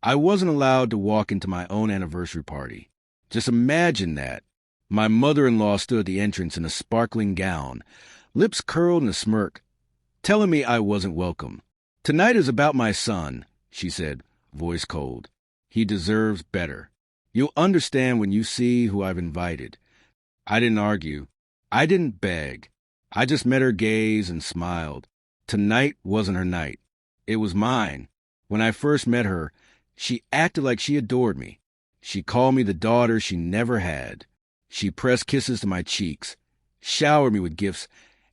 I wasn't allowed to walk into my own anniversary party. Just imagine that. My mother-in-law stood at the entrance in a sparkling gown, lips curled in a smirk, telling me I wasn't welcome. "Tonight is about my son," she said, voice cold. "He deserves better. You'll understand when you see who I've invited." I didn't argue. I didn't beg. I just met her gaze and smiled. Tonight wasn't her night. It was mine. When I first met her, she acted like she adored me. She called me the daughter she never had. She pressed kisses to my cheeks, showered me with gifts,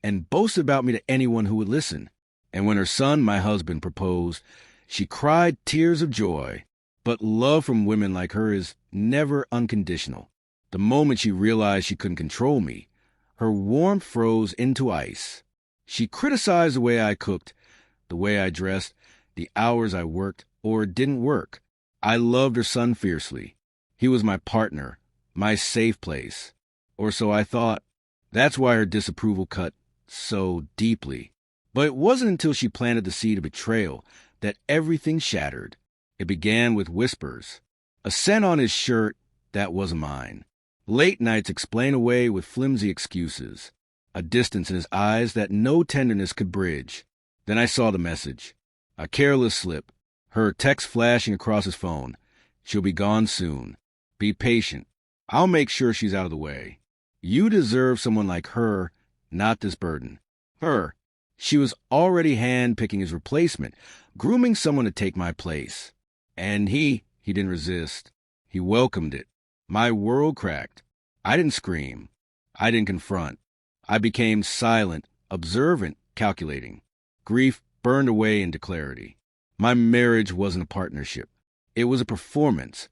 and boasted about me to anyone who would listen. And when her son, my husband, proposed, she cried tears of joy. But love from women like her is never unconditional. The moment she realized she couldn't control me, her warmth froze into ice. She criticized the way I cooked, the way I dressed, the hours I worked or didn't work. I loved her son fiercely. He was my partner, my safe place. Or so I thought. That's why her disapproval cut so deeply. But it wasn't until she planted the seed of betrayal that everything shattered. It began with whispers. A scent on his shirt that wasn't mine. Late nights explained away with flimsy excuses. A distance in his eyes that no tenderness could bridge. Then I saw the message. A careless slip. Her text flashing across his phone. "She'll be gone soon. Be patient. I'll make sure she's out of the way. You deserve someone like her, not this burden." Her. She was already hand-picking his replacement, grooming someone to take my place. And he didn't resist. He welcomed it. My world cracked. I didn't scream. I didn't confront. I became silent, observant, calculating. Grief burned away into clarity. My marriage wasn't a partnership. It was a performance.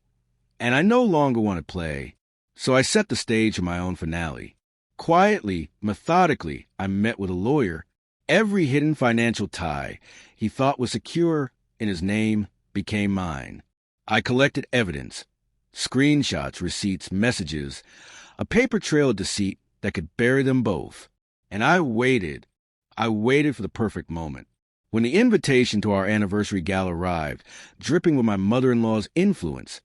And I no longer wanted play. So I set the stage for my own finale. Quietly, methodically, I met with a lawyer. Every hidden financial tie he thought was secure in his name became mine. I collected evidence, screenshots, receipts, messages, a paper trail of deceit that could bury them both. And I waited. I waited for the perfect moment. When the invitation to our anniversary gala arrived, dripping with my mother-in-law's influence,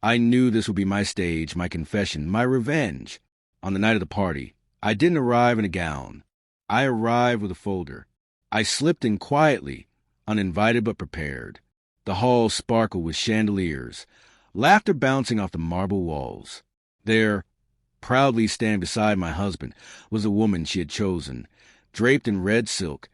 I knew this would be my stage, my confession, my revenge. On the night of the party, I didn't arrive in a gown. I arrived with a folder. I slipped in quietly, uninvited but prepared. The hall sparkled with chandeliers, laughter bouncing off the marble walls. There, proudly standing beside my husband, was a woman she had chosen, draped in red silk,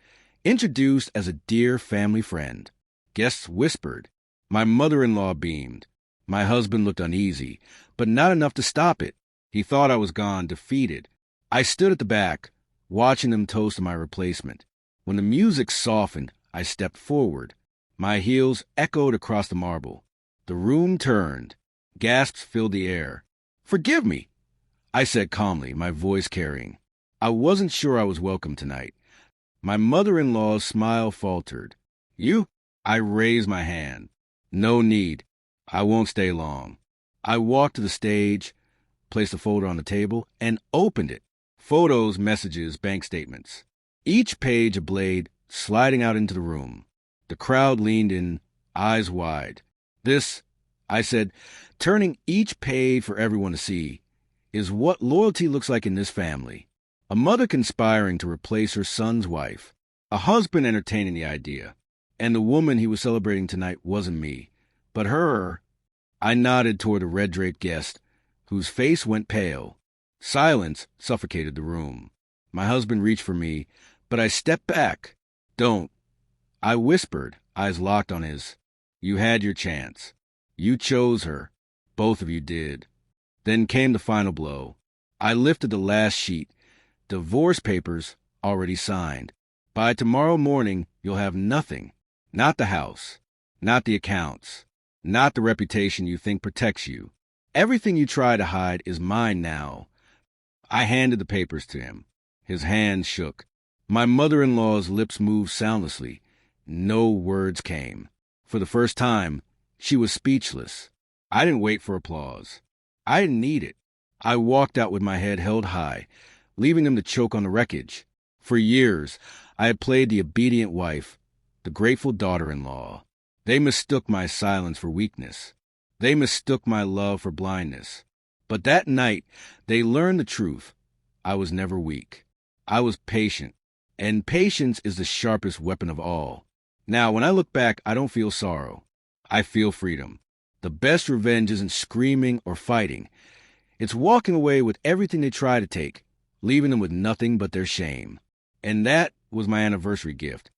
introduced as a dear family friend. Guests whispered. My mother-in-law beamed. My husband looked uneasy, but not enough to stop it. He thought I was gone, defeated. I stood at the back, watching them toast to my replacement. When the music softened, I stepped forward. My heels echoed across the marble. The room turned. Gasps filled the air. "Forgive me," I said calmly, my voice carrying. I wasn't sure I was welcome tonight. My mother-in-law's smile faltered. "You?" I raised my hand. "No need. I won't stay long." I walked to the stage, placed the folder on the table, and opened it. Photos, messages, bank statements. Each page a blade sliding out into the room. The crowd leaned in, eyes wide. "This," I said, turning each page for everyone to see, "is what loyalty looks like in this family." A mother conspiring to replace her son's wife. A husband entertaining the idea. And the woman he was celebrating tonight wasn't me, but her. I nodded toward a red-draped guest, whose face went pale. Silence suffocated the room. My husband reached for me, but I stepped back. "Don't." I whispered, eyes locked on his. "You had your chance. You chose her. Both of you did." Then came the final blow. I lifted the last sheet. Divorce papers already signed. By tomorrow morning, you'll have nothing. Not the house. Not the accounts. Not the reputation you think protects you. Everything you try to hide is mine now. I handed the papers to him. His hand shook. My mother-in-law's lips moved soundlessly. No words came. For the first time, she was speechless. I didn't wait for applause. I didn't need it. I walked out with my head held high, leaving them to choke on the wreckage. For years, I had played the obedient wife, the grateful daughter-in-law. They mistook my silence for weakness. They mistook my love for blindness. But that night, they learned the truth. I was never weak. I was patient. And patience is the sharpest weapon of all. Now, when I look back, I don't feel sorrow. I feel freedom. The best revenge isn't screaming or fighting. It's walking away with everything they try to take, leaving them with nothing but their shame. And that was my anniversary gift.